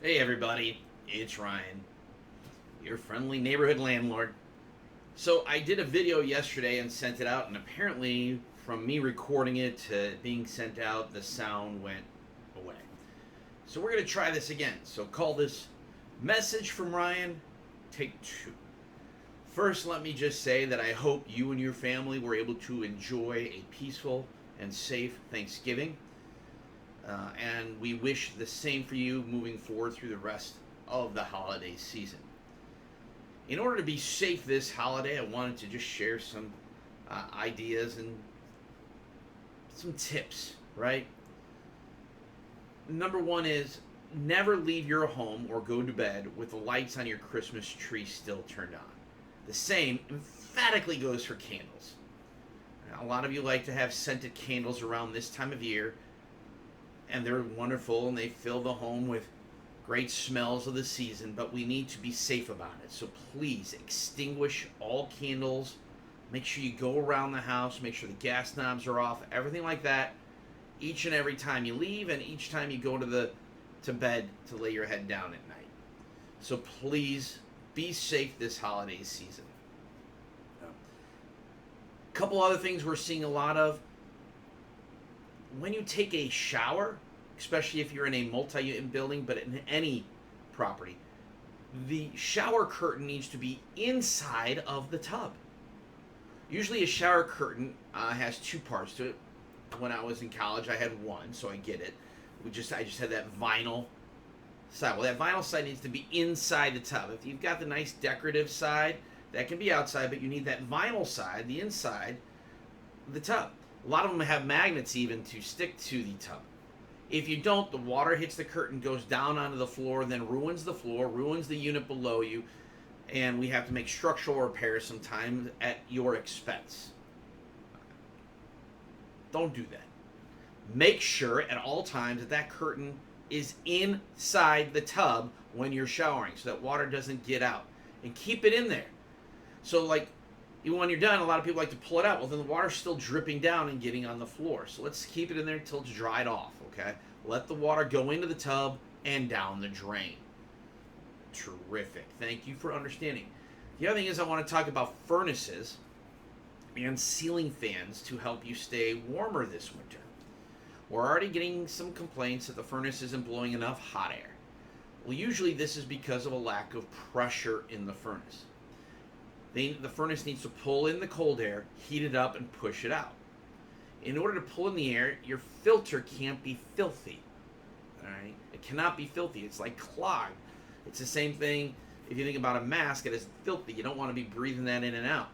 Hey everybody, it's Ryan, your friendly neighborhood landlord. So I did a video yesterday and sent it out, and apparently from me recording it to being sent out, the sound went away. So we're going to try this again. So call this Message from Ryan, take two. First, let me just say that I hope you and your family were able to enjoy a peaceful and safe Thanksgiving. And we wish the same for you moving forward through the rest of the holiday season. In order to be safe this holiday, I wanted to just share some ideas and some tips, right? Number one is never leave your home or go to bed with the lights on your Christmas tree still turned on. The same emphatically goes for candles. A lot of you like to have scented candles around this time of year, and they're wonderful and they fill the home with great smells of the season, but we need to be safe about it. So please extinguish all candles. Make sure you go around the house, make sure the gas knobs are off, everything like that, each and every time you leave and each time you go to bed to lay your head down at night. So please be safe this holiday season. A couple other things we're seeing a lot of: when you take a shower, especially if you're in a multi-unit building, but in any property, the shower curtain needs to be inside of the tub. Usually a shower curtain has two parts to it. When I was in college, I had one, so I get it. I just had that vinyl side. Well, that vinyl side needs to be inside the tub. If you've got the nice decorative side, that can be outside, but you need that vinyl side, the inside, the tub. A lot of them have magnets even to stick to the tub. If you don't, the water hits the curtain, goes down onto the floor, then ruins the floor, ruins the unit below you, and we have to make structural repairs sometimes at your expense. Don't do that. Make sure at all times that that curtain is inside the tub when you're showering so that water doesn't get out. And keep it in there. So like, even when you're done, a lot of people like to pull it out. Well, then the water's still dripping down and getting on the floor. So let's keep it in there until it's dried off, okay? Let the water go into the tub and down the drain. Terrific. Thank you for understanding. The other thing is I want to talk about furnaces and ceiling fans to help you stay warmer this winter. We're already getting some complaints that the furnace isn't blowing enough hot air. Well, usually this is because of a lack of pressure in the furnace. The furnace needs to pull in the cold air, heat it up, and push it out. In order to pull in the air, your filter can't be filthy. All right? It cannot be filthy. It's like clogged. It's the same thing if you think about a mask. It is filthy. You don't want to be breathing that in and out.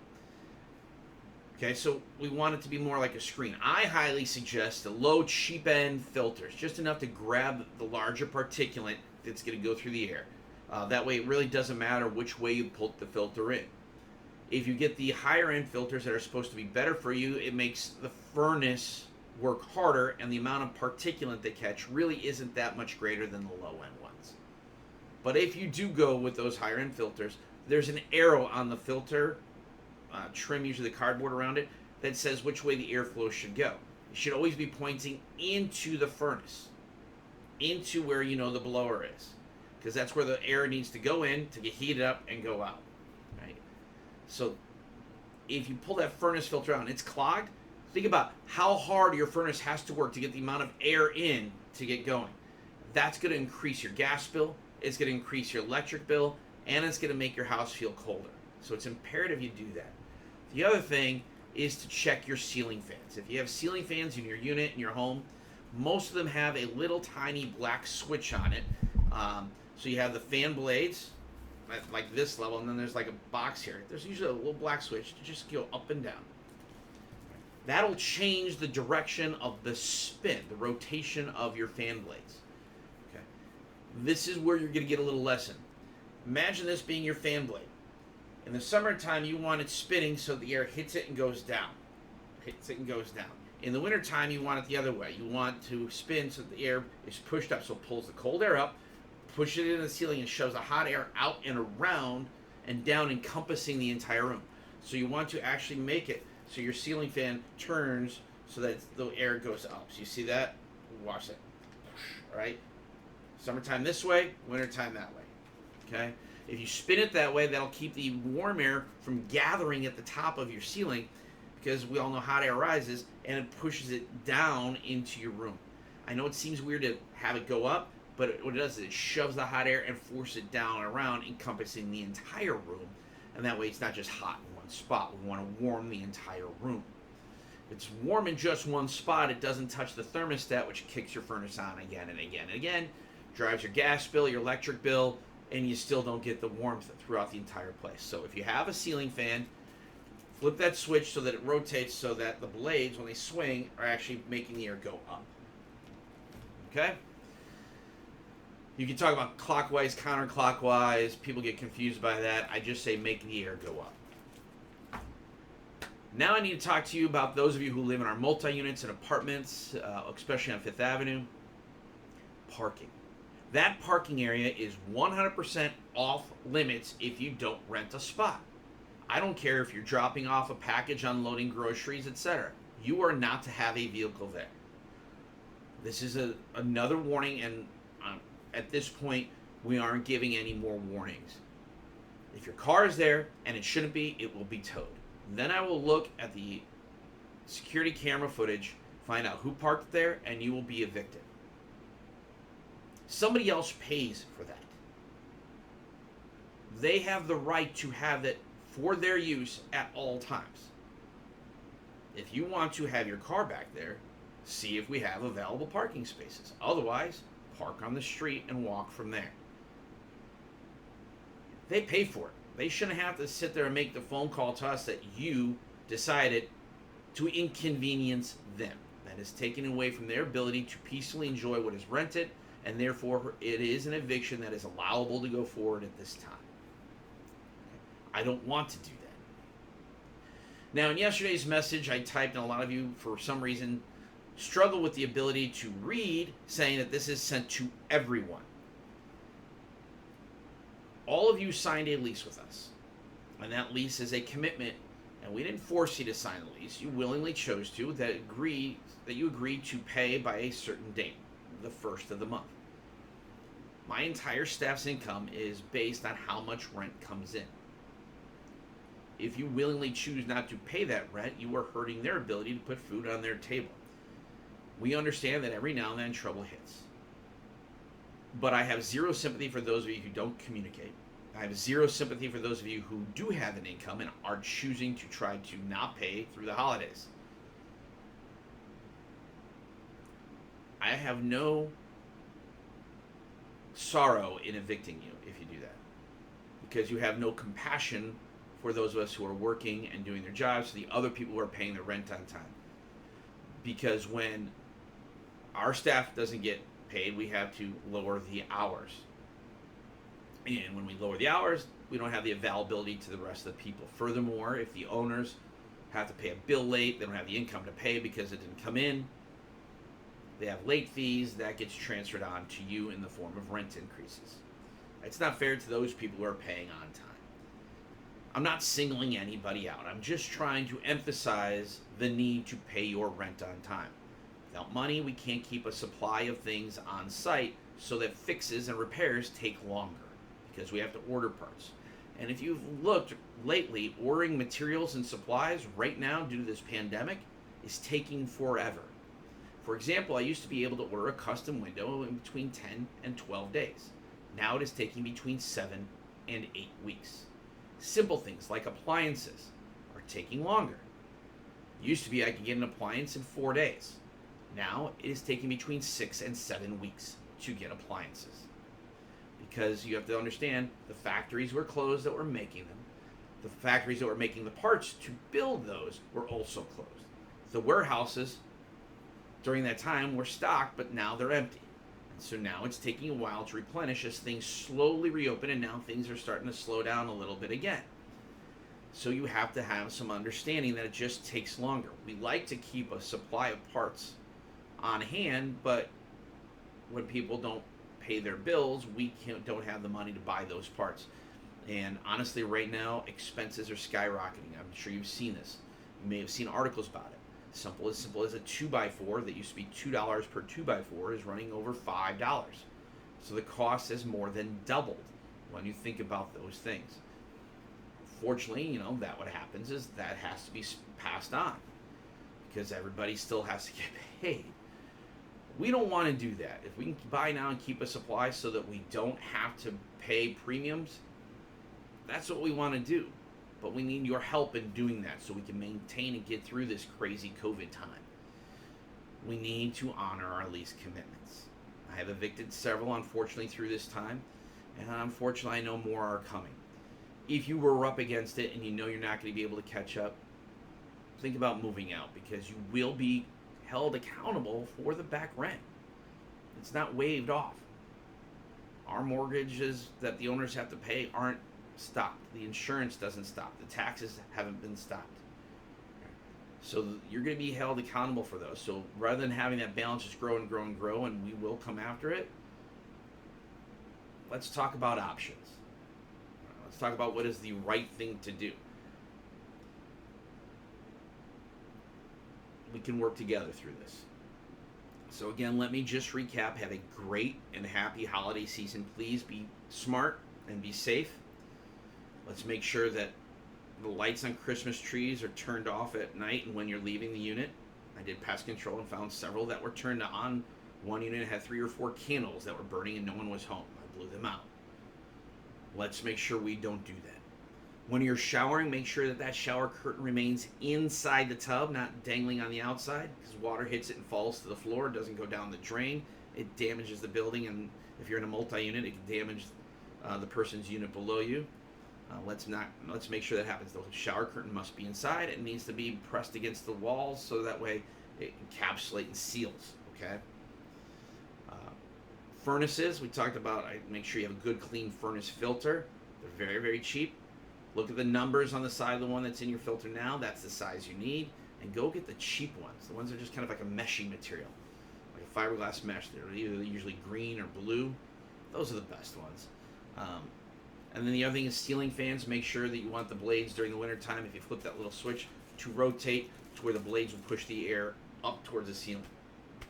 Okay, so we want it to be more like a screen. I highly suggest the low, cheap-end filters, just enough to grab the larger particulate that's going to go through the air. That way it really doesn't matter which way you put the filter in. If you get the higher-end filters that are supposed to be better for you, it makes the furnace work harder, and the amount of particulate they catch really isn't that much greater than the low-end ones. But if you do go with those higher-end filters, there's an arrow on the filter trim, usually the cardboard around it, that says which way the airflow should go. It should always be pointing into the furnace, into where you know the blower is, because that's where the air needs to go in to get heated up and go out. Right? So if you pull that furnace filter out and it's clogged, think about how hard your furnace has to work to get the amount of air in to get going. That's going to increase your gas bill, it's going to increase your electric bill, and it's going to make your house feel colder. So it's imperative you do that. The other thing is to check your ceiling fans. If you have ceiling fans in your unit, in your home, most of them have a little tiny black switch on it. So you have the fan blades, like this level, and then there's like a box here. There's usually a little black switch to just go up and down. That'll change the direction of the spin, the rotation of your fan blades. Okay. This is where you're going to get a little lesson. Imagine this being your fan blade. In the summertime, you want it spinning so the air hits it and goes down. Hits it and goes down. In the wintertime, you want it the other way. You want to spin so the air is pushed up, so it pulls the cold air up, pushes it into the ceiling, and shoves the hot air out and around and down, encompassing the entire room. So you want to actually make it so your ceiling fan turns so that the air goes up. So you see that? Watch it. All right? Summertime this way, wintertime that way. Okay? If you spin it that way, that'll keep the warm air from gathering at the top of your ceiling, because we all know hot air rises and it pushes it down into your room. I know it seems weird to have it go up, but what it does is it shoves the hot air and forces it down and around, encompassing the entire room. And that way it's not just hot in one spot. We want to warm the entire room. If it's warm in just one spot, it doesn't touch the thermostat, which kicks your furnace on again and again and again, drives your gas bill, your electric bill, and you still don't get the warmth throughout the entire place. So if you have a ceiling fan, flip that switch so that it rotates so that the blades, when they swing, are actually making the air go up. Okay? You can talk about clockwise, counterclockwise. People get confused by that. I just say make the air go up. Now I need to talk to you about those of you who live in our multi-units and apartments, especially on Fifth Avenue. Parking. That parking area is 100% off limits if you don't rent a spot. I don't care if you're dropping off a package, unloading groceries, etc. You are not to have a vehicle there. This is another warning, and at this point, we aren't giving any more warnings. If your car is there and it shouldn't be, it will be towed. Then I will look at the security camera footage, find out who parked there, and you will be evicted. Somebody else pays for that. They have the right to have it for their use at all times. If you want to have your car back there, see if we have available parking spaces. Otherwise, park on the street and walk from there. They pay for it. They shouldn't have to sit there and make the phone call to us that you decided to inconvenience them. That is taken away from their ability to peacefully enjoy what is rented, and therefore it is an eviction that is allowable to go forward at this time. I don't want to do that. Now, in yesterday's message, I typed, and a lot of you, for some reason, struggle with the ability to read, saying that this is sent to everyone. All of you signed a lease with us, and that lease is a commitment, and we didn't force you to sign the lease. You willingly chose to, that you agreed to pay by a certain date, the first of the month. My entire staff's income is based on how much rent comes in. If you willingly choose not to pay that rent, you are hurting their ability to put food on their table. We understand that every now and then trouble hits. But I have zero sympathy for those of you who don't communicate. I have zero sympathy for those of you who do have an income and are choosing to try to not pay through the holidays. I have no sorrow in evicting you if you do that, because you have no compassion for those of us who are working and doing their jobs, for the other people who are paying their rent on time. Because when our staff doesn't get paid, we have to lower the hours. And when we lower the hours, we don't have the availability to the rest of the people. Furthermore, if the owners have to pay a bill late, they don't have the income to pay because it didn't come in, they have late fees, that gets transferred on to you in the form of rent increases. It's not fair to those people who are paying on time. I'm not singling anybody out. I'm just trying to emphasize the need to pay your rent on time. Without money, we can't keep a supply of things on site, so that fixes and repairs take longer because we have to order parts. And if you've looked lately, ordering materials and supplies right now due to this pandemic is taking forever. For example, I used to be able to order a custom window in between 10 and 12 days. Now it is taking between 7 and 8 weeks. Simple things like appliances are taking longer. It used to be I could get an appliance in 4 days. Now it is taking between 6 and 7 weeks to get appliances. Because you have to understand, the factories were closed that were making them. The factories that were making the parts to build those were also closed. The warehouses during that time were stocked, but now they're empty. And so now it's taking a while to replenish as things slowly reopen, and now things are starting to slow down a little bit again. So you have to have some understanding that it just takes longer. We like to keep a supply of parts on hand, but when people don't pay their bills, we don't have the money to buy those parts. And honestly, right now, expenses are skyrocketing. I'm sure you've seen this. You may have seen articles about it. Simple as a 2x4 that used to be $2 per 2x4 is running over $5. So the cost has more than doubled when you think about those things. Fortunately, that what happens is that has to be passed on because everybody still has to get paid. We don't want to do that. If we can buy now and keep a supply so that we don't have to pay premiums, that's what we want to do. But we need your help in doing that so we can maintain and get through this crazy COVID time. We need to honor our lease commitments. I have evicted several, unfortunately, through this time, and unfortunately, I know more are coming. If you were up against it and you know you're not going to be able to catch up, think about moving out because you will be held accountable for the back rent. It's not waived off. Our mortgages that the owners have to pay aren't stopped. The insurance doesn't stop. The taxes haven't been stopped. So you're going to be held accountable for those. So rather than having that balance just grow and grow and grow, and we will come after it, let's talk about options. Let's talk about what is the right thing to do. We can work together through this. So again, let me just recap. Have a great and happy holiday season. Please be smart and be safe. Let's make sure that the lights on Christmas trees are turned off at night and when you're leaving the unit. I did pest control and found several that were turned on. One unit had 3 or 4 candles that were burning and no one was home. I blew them out. Let's make sure we don't do that. When you're showering, make sure that that shower curtain remains inside the tub, not dangling on the outside, because water hits it and falls to the floor. It doesn't go down the drain. It damages the building, and if you're in a multi-unit, it can damage the person's unit below you. Let's make sure that happens. The shower curtain must be inside. It needs to be pressed against the walls so that way it encapsulates and seals. Okay. Furnaces, we talked about. Make sure you have a good, clean furnace filter. They're very, very cheap. Look at the numbers on the side of the one that's in your filter now. That's the size you need. And go get the cheap ones. The ones that are just kind of like a meshy material, like a fiberglass mesh. They're usually green or blue. Those are the best ones. And then the other thing is ceiling fans. Make sure that you want the blades during the winter time, if you flip that little switch, to rotate to where the blades will push the air up towards the ceiling.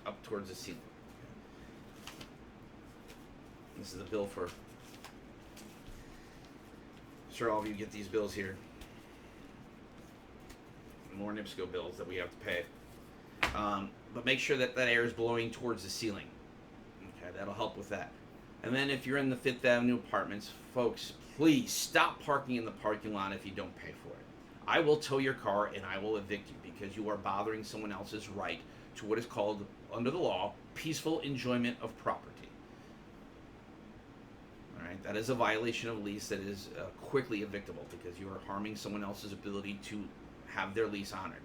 Up towards the ceiling. This is the bill for... I'm sure all of you get these bills here. More NIPSCO bills that we have to pay. But make sure that that air is blowing towards the ceiling. Okay, that'll help with that. And then if you're in the Fifth Avenue apartments, folks, please stop parking in the parking lot if you don't pay for it. I will tow your car and I will evict you because you are bothering someone else's right to what is called, under the law, peaceful enjoyment of property. All right, that is a violation of lease that is quickly evictable because you are harming someone else's ability to have their lease honored.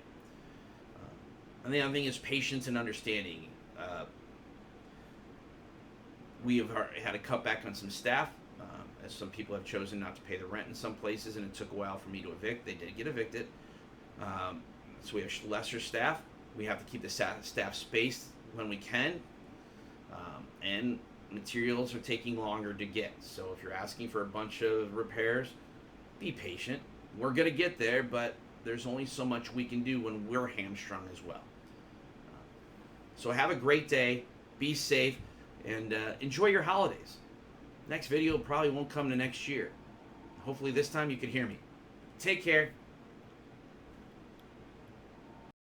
And the other thing is patience and understanding. We have had a cutback on some staff, as some people have chosen not to pay the rent in some places, and it took a while for me to evict. They did get evicted. So we have lesser staff. We have to keep the staff spaced when we can. And materials are taking longer to get. So if you're asking for a bunch of repairs, be patient. We're going to get there, but there's only so much we can do when we're hamstrung as well. So have a great day. Be safe. And enjoy your holidays. Next video probably won't come to next year. Hopefully this time you can hear me. Take care.